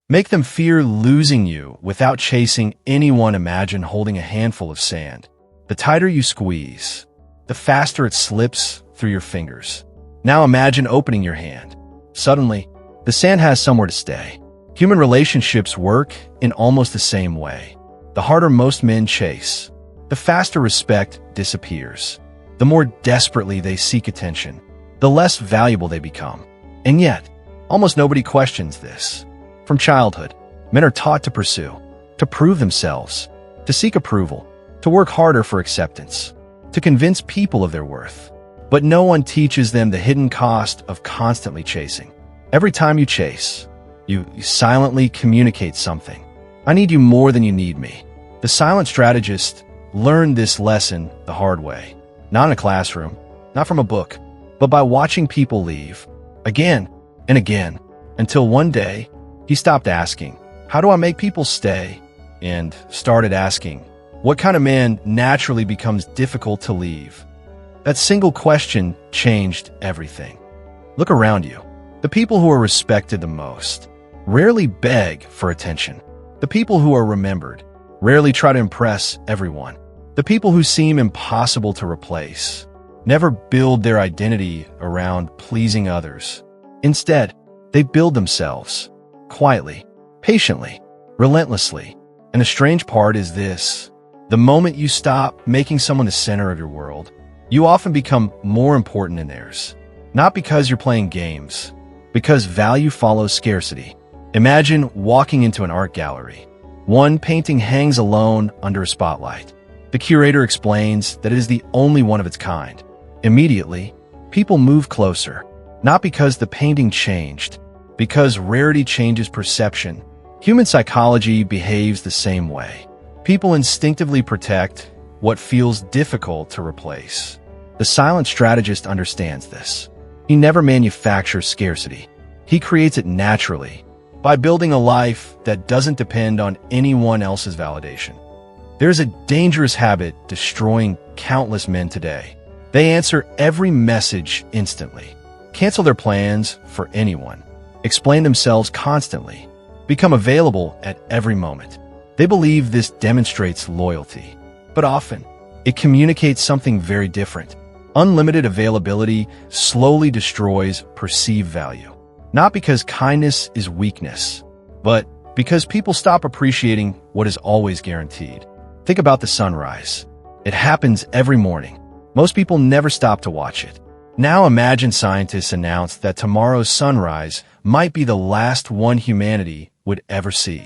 Make them fear losing you without chasing anyone. Imagine holding a handful of sand. The tighter you squeeze, the faster it slips through your fingers. Now imagine opening your hand. Suddenly, the sand has somewhere to stay. Human relationships work in almost the same way. The harder most men chase, the faster respect disappears. The more desperately they seek attention, the less valuable they become. And yet, almost nobody questions this. From childhood, men are taught to pursue, to prove themselves, to seek approval, to work harder for acceptance, to convince people of their worth. But no one teaches them the hidden cost of constantly chasing. Every time you chase, you silently communicate something. I need you more than you need me. The silent strategist learned this lesson the hard way. Not in a classroom, not from a book, but by watching people leave, again and again, until one day, he stopped asking, "How do I make people stay?" and started asking, "What kind of man naturally becomes difficult to leave?" That single question changed everything. Look around you. The people who are respected the most rarely beg for attention. The people who are remembered rarely try to impress everyone. The people who seem impossible to replace never build their identity around pleasing others. Instead, they build themselves quietly, patiently, relentlessly. And the strange part is this: the moment you stop making someone the center of your world, you often become more important in theirs. Not because you're playing games, because value follows scarcity. Imagine walking into an art gallery. One painting hangs alone under a spotlight. The curator explains that it is the only one of its kind. Immediately, people move closer, not because the painting changed, because rarity changes perception. Human psychology behaves the same way. People instinctively protect what feels difficult to replace. The silent strategist understands this. He never manufactures scarcity. He creates it naturally, by building a life that doesn't depend on anyone else's validation. There's a dangerous habit destroying countless men today. They answer every message instantly, cancel their plans for anyone, explain themselves constantly, become available at every moment. They believe this demonstrates loyalty, but often it communicates something very different. Unlimited availability slowly destroys perceived value. Not because kindness is weakness, but because people stop appreciating what is always guaranteed. Think about the sunrise. It happens every morning. Most people never stop to watch it. Now imagine scientists announce that tomorrow's sunrise might be the last one humanity would ever see.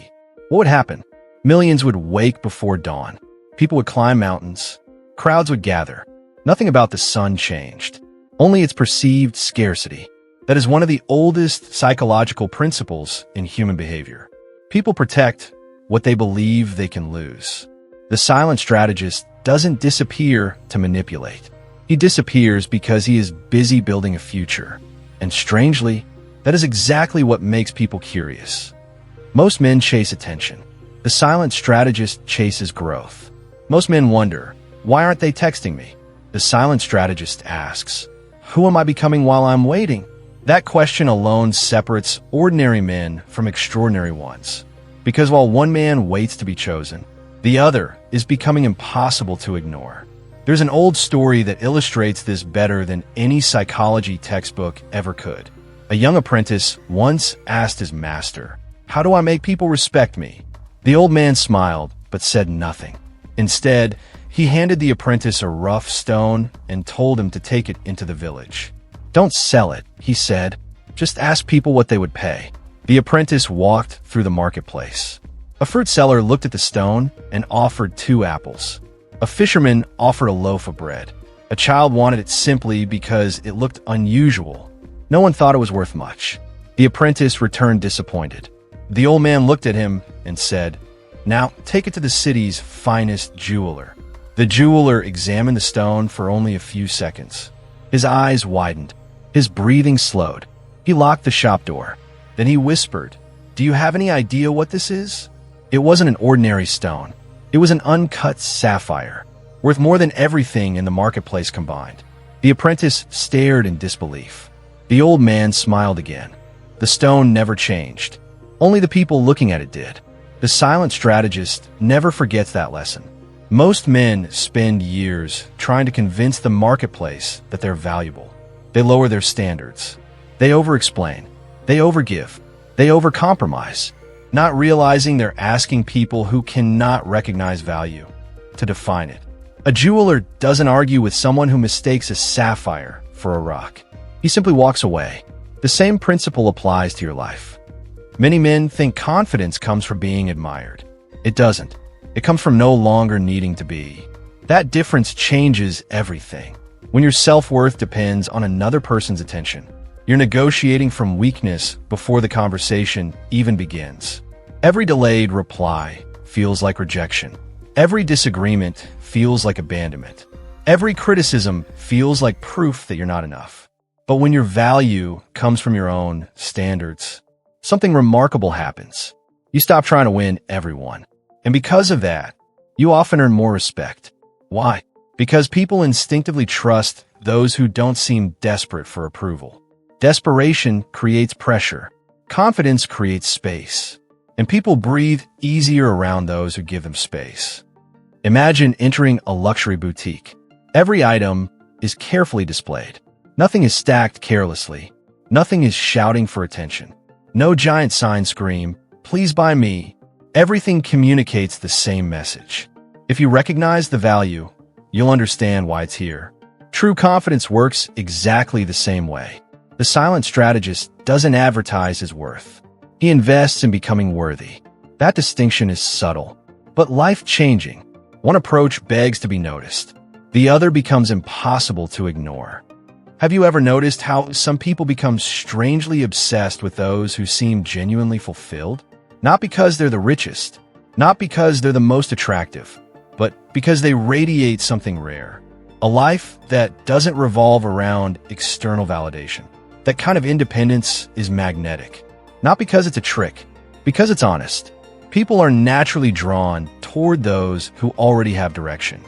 What would happen? Millions would wake before dawn. People would climb mountains. Crowds would gather. Nothing about the sun changed. Only its perceived scarcity. That is one of the oldest psychological principles in human behavior. People protect what they believe they can lose. The silent strategist doesn't disappear to manipulate. He disappears because he is busy building a future. And strangely, that is exactly what makes people curious. Most men chase attention. The silent strategist chases growth. Most men wonder, why aren't they texting me? The silent strategist asks, who am I becoming while I'm waiting? That question alone separates ordinary men from extraordinary ones. Because while one man waits to be chosen, the other is becoming impossible to ignore. There's an old story that illustrates this better than any psychology textbook ever could. A young apprentice once asked his master, "How do I make people respect me?" The old man smiled, but said nothing. Instead, he handed the apprentice a rough stone and told him to take it into the village. "Don't sell it," he said. "Just ask people what they would pay." The apprentice walked through the marketplace. A fruit seller looked at the stone and offered 2 apples. A fisherman offered a loaf of bread. A child wanted it simply because it looked unusual. No one thought it was worth much. The apprentice returned disappointed. The old man looked at him and said, "Now take it to the city's finest jeweler." The jeweler examined the stone for only a few seconds. His eyes widened. His breathing slowed. He locked the shop door. Then he whispered, "Do you have any idea what this is?" It wasn't an ordinary stone. It was an uncut sapphire, worth more than everything in the marketplace combined. The apprentice stared in disbelief. The old man smiled again. The stone never changed. Only the people looking at it did. The silent strategist never forgets that lesson. Most men spend years trying to convince the marketplace that they're valuable. They lower their standards. They over-explain. They overgive. They overcompromise, not realizing they're asking people who cannot recognize value to define it. A jeweler doesn't argue with someone who mistakes a sapphire for a rock. He simply walks away. The same principle applies to your life. Many men think confidence comes from being admired. It doesn't. It comes from no longer needing to be. That difference changes everything. When your self-worth depends on another person's attention, you're negotiating from weakness before the conversation even begins. Every delayed reply feels like rejection. Every disagreement feels like abandonment. Every criticism feels like proof that you're not enough. But when your value comes from your own standards, something remarkable happens. You stop trying to win everyone. And because of that, you often earn more respect. Why? Because people instinctively trust those who don't seem desperate for approval. Desperation creates pressure. Confidence creates space. And people breathe easier around those who give them space. Imagine entering a luxury boutique. Every item is carefully displayed. Nothing is stacked carelessly. Nothing is shouting for attention. No giant signs scream, "Please buy me." Everything communicates the same message. If you recognize the value, you'll understand why it's here. True confidence works exactly the same way. The silent strategist doesn't advertise his worth. He invests in becoming worthy. That distinction is subtle, but life-changing. One approach begs to be noticed. The other becomes impossible to ignore. Have you ever noticed how some people become strangely obsessed with those who seem genuinely fulfilled? Not because they're the richest, not because they're the most attractive, but because they radiate something rare. A life that doesn't revolve around external validation. That kind of independence is magnetic. Not because it's a trick, because it's honest. People are naturally drawn toward those who already have direction.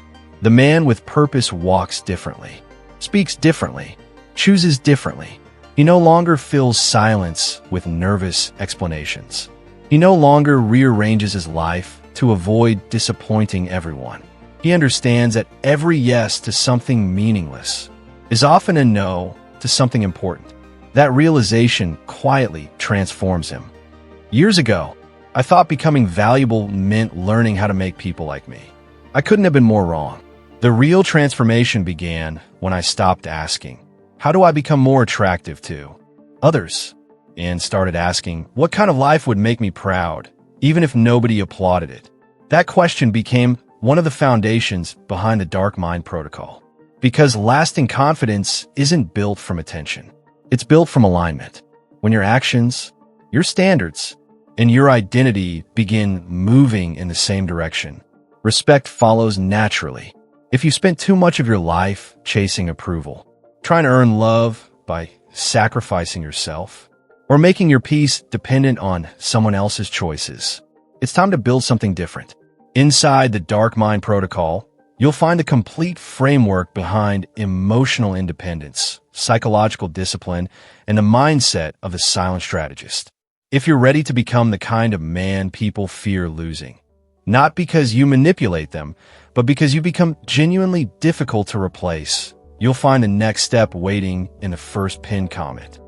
The man with purpose walks differently, speaks differently, chooses differently. He no longer fills silence with nervous explanations. He no longer rearranges his life to avoid disappointing everyone. He understands that every yes to something meaningless is often a no to something important. That realization quietly transforms him. Years ago, I thought becoming valuable meant learning how to make people like me. I couldn't have been more wrong. The real transformation began when I stopped asking, "How do I become more attractive to others?" and started asking, "What kind of life would make me proud, even if nobody applauded it?" That question became one of the foundations behind the Dark Mind Protocol. Because lasting confidence isn't built from attention. It's built from alignment. When your actions, your standards, and your identity begin moving in the same direction, respect follows naturally. If you spent too much of your life chasing approval, trying to earn love by sacrificing yourself, or making your peace dependent on someone else's choices, it's time to build something different. Inside the Dark Mind Protocol, you'll find the complete framework behind emotional independence, psychological discipline, and the mindset of the silent strategist. If you're ready to become the kind of man people fear losing, not because you manipulate them, but because you become genuinely difficult to replace, you'll find the next step waiting in the first pinned comment.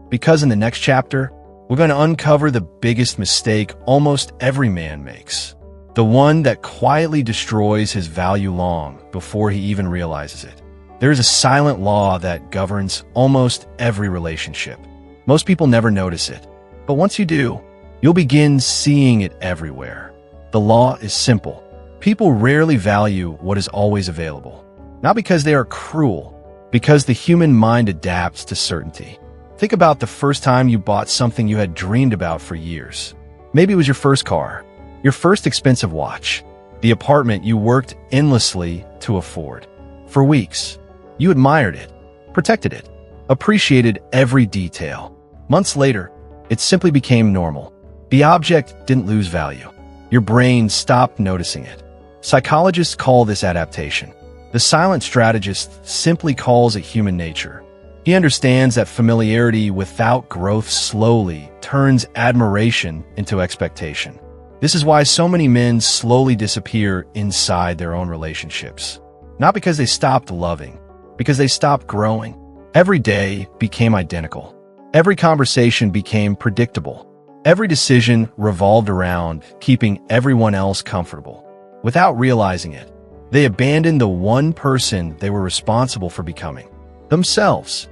Because in the next chapter, we're going to uncover the biggest mistake almost every man makes. The one that quietly destroys his value long before he even realizes it. There is a silent law that governs almost every relationship. Most people never notice it, but once you do, you'll begin seeing it everywhere. The law is simple. People rarely value what is always available. Not because they are cruel, because the human mind adapts to certainty. Think about the first time you bought something you had dreamed about for years. Maybe it was your first car, your first expensive watch, the apartment you worked endlessly to afford. For weeks, you admired it, protected it, appreciated every detail. Months later, it simply became normal. The object didn't lose value. Your brain stopped noticing it. Psychologists call this adaptation. The silent strategist simply calls it human nature. He understands that familiarity without growth slowly turns admiration into expectation. This is why so many men slowly disappear inside their own relationships. Not because they stopped loving, because they stopped growing. Every day became identical. Every conversation became predictable. Every decision revolved around keeping everyone else comfortable. Without realizing it, they abandoned the one person they were responsible for becoming, themselves.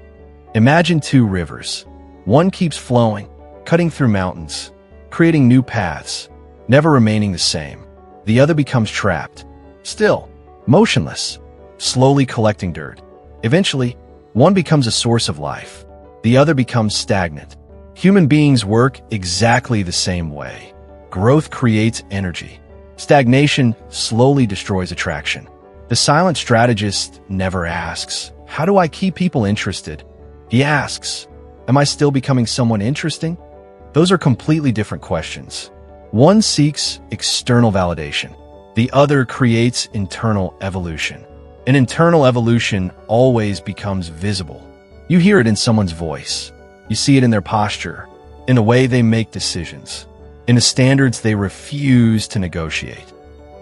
Imagine two rivers. One keeps flowing, cutting through mountains, creating new paths, never remaining the same. The other becomes trapped, still, motionless, slowly collecting dirt. Eventually, one becomes a source of life. The other becomes stagnant. Human beings work exactly the same way. Growth creates energy. Stagnation slowly destroys attraction. The silent strategist never asks, "How do I keep people interested?" He asks, "Am I still becoming someone interesting?" Those are completely different questions. One seeks external validation. The other creates internal evolution. An internal evolution always becomes visible. You hear it in someone's voice. You see it in their posture, in the way they make decisions, in the standards they refuse to negotiate.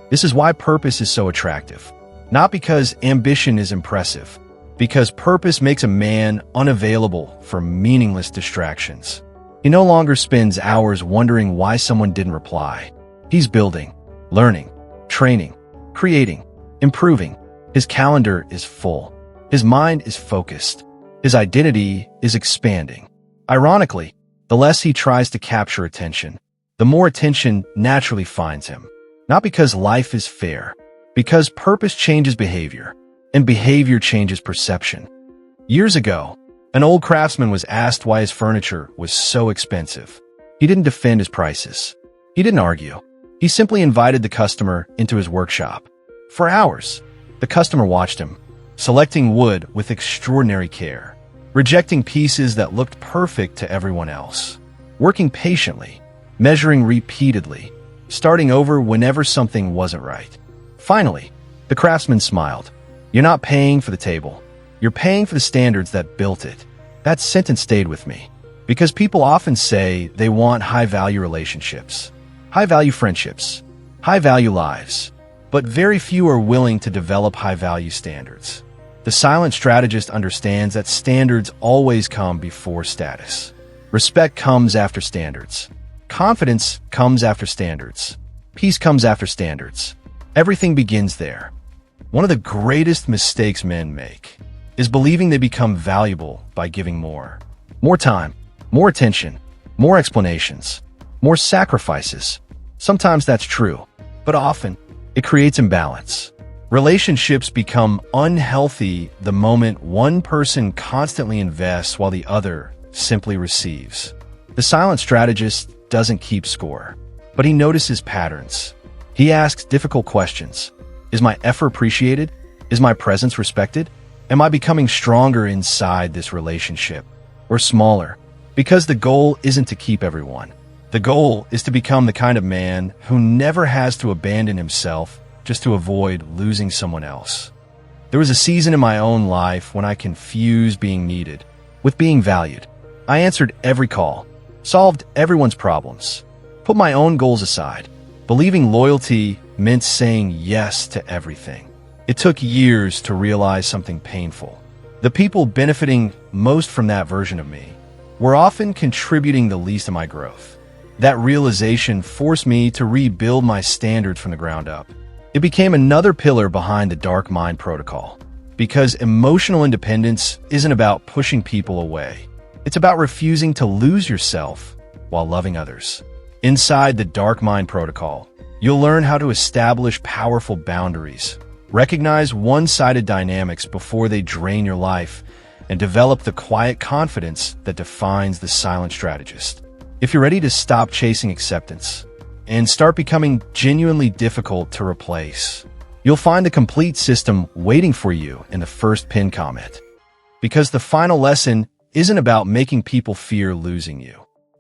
This is why purpose is so attractive. Not because ambition is impressive, because purpose makes a man unavailable for meaningless distractions. He no longer spends hours wondering why someone didn't reply. He's building, learning, training, creating, improving. His calendar is full. His mind is focused. His identity is expanding. Ironically, the less he tries to capture attention, the more attention naturally finds him. Not because life is fair, because purpose changes behavior, and behavior changes perception. Years ago, an old craftsman was asked why his furniture was so expensive. He didn't defend his prices. He didn't argue. He simply invited the customer into his workshop. For hours, the customer watched him, selecting wood with extraordinary care, rejecting pieces that looked perfect to everyone else, working patiently, measuring repeatedly, starting over whenever something wasn't right. Finally, the craftsman smiled. "You're not paying for the table. You're paying for the standards that built it." That sentence stayed with me, because people often say they want high-value relationships, high-value friendships, high-value lives, but very few are willing to develop high-value standards. The silent strategist understands that standards always come before status. Respect comes after standards. Confidence comes after standards. Peace comes after standards. Everything begins there. One of the greatest mistakes men make is believing they become valuable by giving more. More time, more attention, more explanations, more sacrifices. Sometimes that's true, but often it creates imbalance. Relationships become unhealthy the moment one person constantly invests while the other simply receives. The silent strategist doesn't keep score, but he notices patterns. He asks difficult questions. Is my effort appreciated? Is my presence respected? Am I becoming stronger inside this relationship or smaller? Because the goal isn't to keep everyone. The goal is to become the kind of man who never has to abandon himself just to avoid losing someone else. There was a season in my own life when I confused being needed with being valued. I answered every call, solved everyone's problems, put my own goals aside, believing loyalty meant saying yes to everything. It took years to realize something painful. The people benefiting most from that version of me were often contributing the least to my growth. That realization forced me to rebuild my standards from the ground up. It became another pillar behind the dark mind protocol, because emotional independence isn't about pushing people away. It's about refusing to lose yourself while loving others. Inside the dark mind protocol, you'll learn how to establish powerful boundaries, recognize one-sided dynamics before they drain your life, and develop the quiet confidence that defines the silent strategist. If you're ready to stop chasing acceptance and start becoming genuinely difficult to replace, you'll find the complete system waiting for you in the first pinned comment. Because the final lesson isn't about making people fear losing you.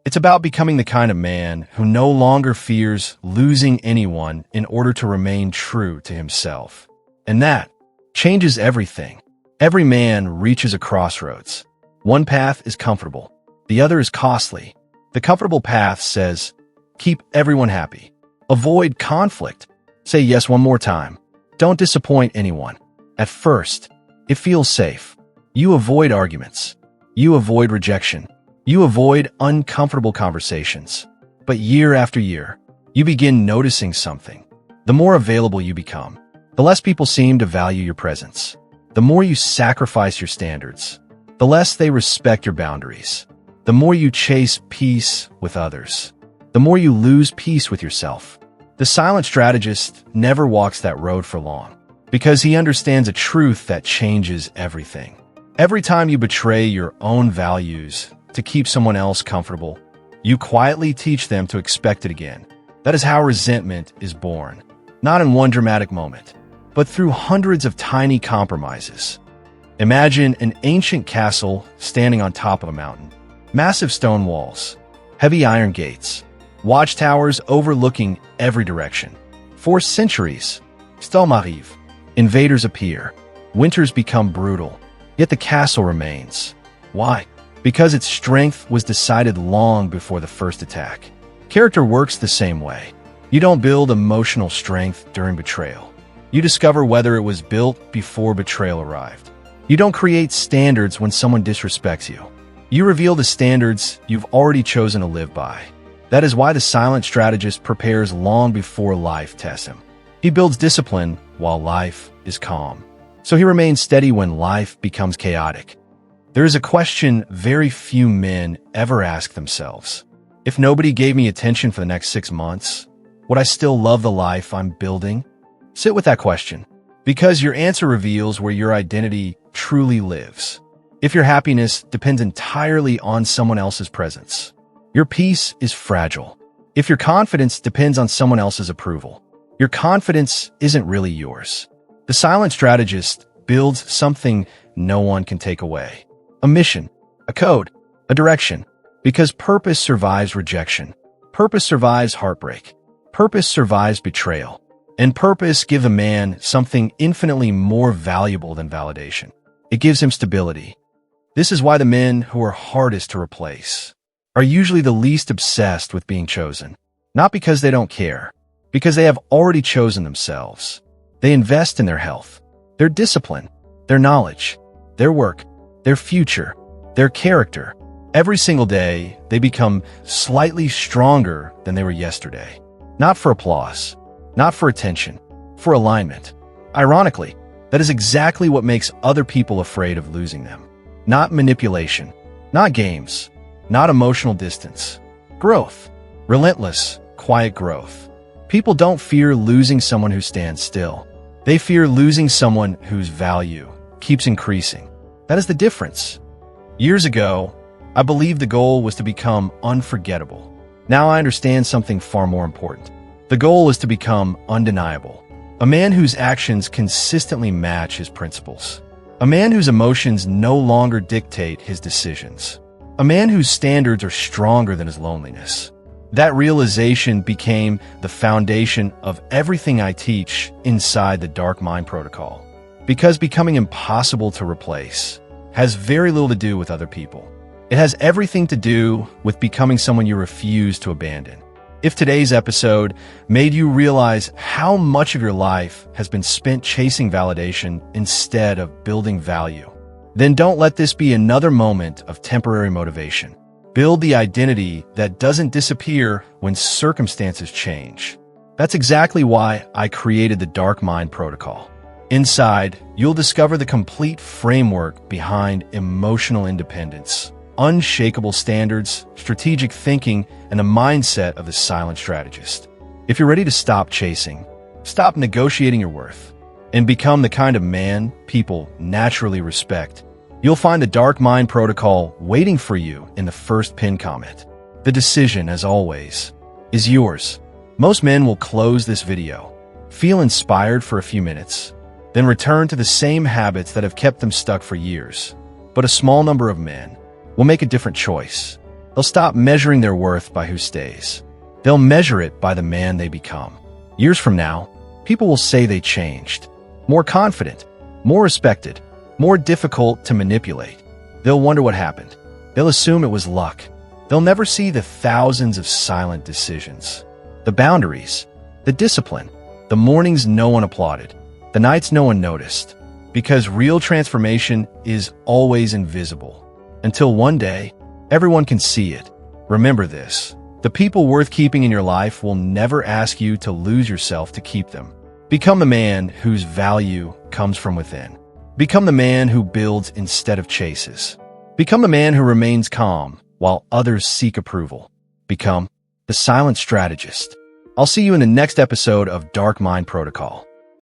It's about becoming the kind of man who no longer fears losing anyone in order to remain true to himself. And that changes everything. Every man reaches a crossroads. One path is comfortable. The other is costly. The comfortable path says, keep everyone happy. Avoid conflict. Say yes one more time. Don't disappoint anyone. At first, it feels safe. You avoid arguments. You avoid rejection. You avoid uncomfortable conversations. But year after year, you begin noticing something. The more available you become, the less people seem to value your presence. The more you sacrifice your standards, the less they respect your boundaries. The more you chase peace with others, the more you lose peace with yourself. The silent strategist never walks that road for long because he understands a truth that changes everything. Every time you betray your own values to keep someone else comfortable, you quietly teach them to expect it again. That is how resentment is born, not in one dramatic moment, but through hundreds of tiny compromises. Imagine an ancient castle standing on top of a mountain. Massive stone walls, heavy iron gates, watchtowers overlooking every direction. For centuries, still m'arrive, invaders appear. Winters become brutal, yet the castle remains. Why? Because its strength was decided long before the first attack. Character works the same way. You don't build emotional strength during betrayal. You discover whether it was built before betrayal arrived. You don't create standards when someone disrespects you. You reveal the standards you've already chosen to live by. That is why the silent strategist prepares long before life tests him. He builds discipline while life is calm. So he remains steady when life becomes chaotic. There is a question very few men ever ask themselves. If nobody gave me attention for the next 6 months, would I still love the life I'm building? Sit with that question, because your answer reveals where your identity truly lives. If your happiness depends entirely on someone else's presence, your peace is fragile. If your confidence depends on someone else's approval, your confidence isn't really yours. The silent strategist builds something no one can take away. A mission, a code, a direction. Because purpose survives rejection. Purpose survives heartbreak. Purpose survives betrayal. And purpose gives a man something infinitely more valuable than validation. It gives him stability. This is why the men who are hardest to replace are usually the least obsessed with being chosen. Not because they don't care, because they have already chosen themselves. They invest in their health, their discipline, their knowledge, their work, their future, their character. Every single day, they become slightly stronger than they were yesterday. Not for applause, not for attention, for alignment. Ironically, that is exactly what makes other people afraid of losing them. Not manipulation, not games, not emotional distance. Growth. Relentless, quiet growth. People don't fear losing someone who stands still. They fear losing someone whose value keeps increasing. That is the difference. Years ago, I believed the goal was to become unforgettable. Now I understand something far more important. The goal is to become undeniable. A man whose actions consistently match his principles. A man whose emotions no longer dictate his decisions. A man whose standards are stronger than his loneliness. That realization became the foundation of everything I teach inside the Dark Mind Protocol. Because becoming impossible to replace has very little to do with other people. It has everything to do with becoming someone you refuse to abandon. If today's episode made you realize how much of your life has been spent chasing validation instead of building value, then don't let this be another moment of temporary motivation. Build the identity that doesn't disappear when circumstances change. That's exactly why I created the Dark Mind Protocol. Inside, you'll discover the complete framework behind emotional independence, unshakable standards, strategic thinking, and the mindset of the silent strategist. If you're ready to stop chasing, stop negotiating your worth, and become the kind of man people naturally respect, you'll find the Dark Mind Protocol waiting for you in the first pinned comment. The decision, as always, is yours. Most men will close this video, feel inspired for a few minutes, then return to the same habits that have kept them stuck for years. But a small number of men will make a different choice. They'll stop measuring their worth by who stays. They'll measure it by the man they become. Years from now, people will say they changed. More confident, more respected, more difficult to manipulate. They'll wonder what happened. They'll assume it was luck. They'll never see the thousands of silent decisions, the boundaries, the discipline, the mornings no one applauded, the nights no one noticed. Because real transformation is always invisible. Until one day, everyone can see it. Remember this: the people worth keeping in your life will never ask you to lose yourself to keep them. Become the man whose value comes from within. Become the man who builds instead of chases. Become the man who remains calm while others seek approval. Become the silent strategist. I'll see you in the next episode of Dark Mind Protocol.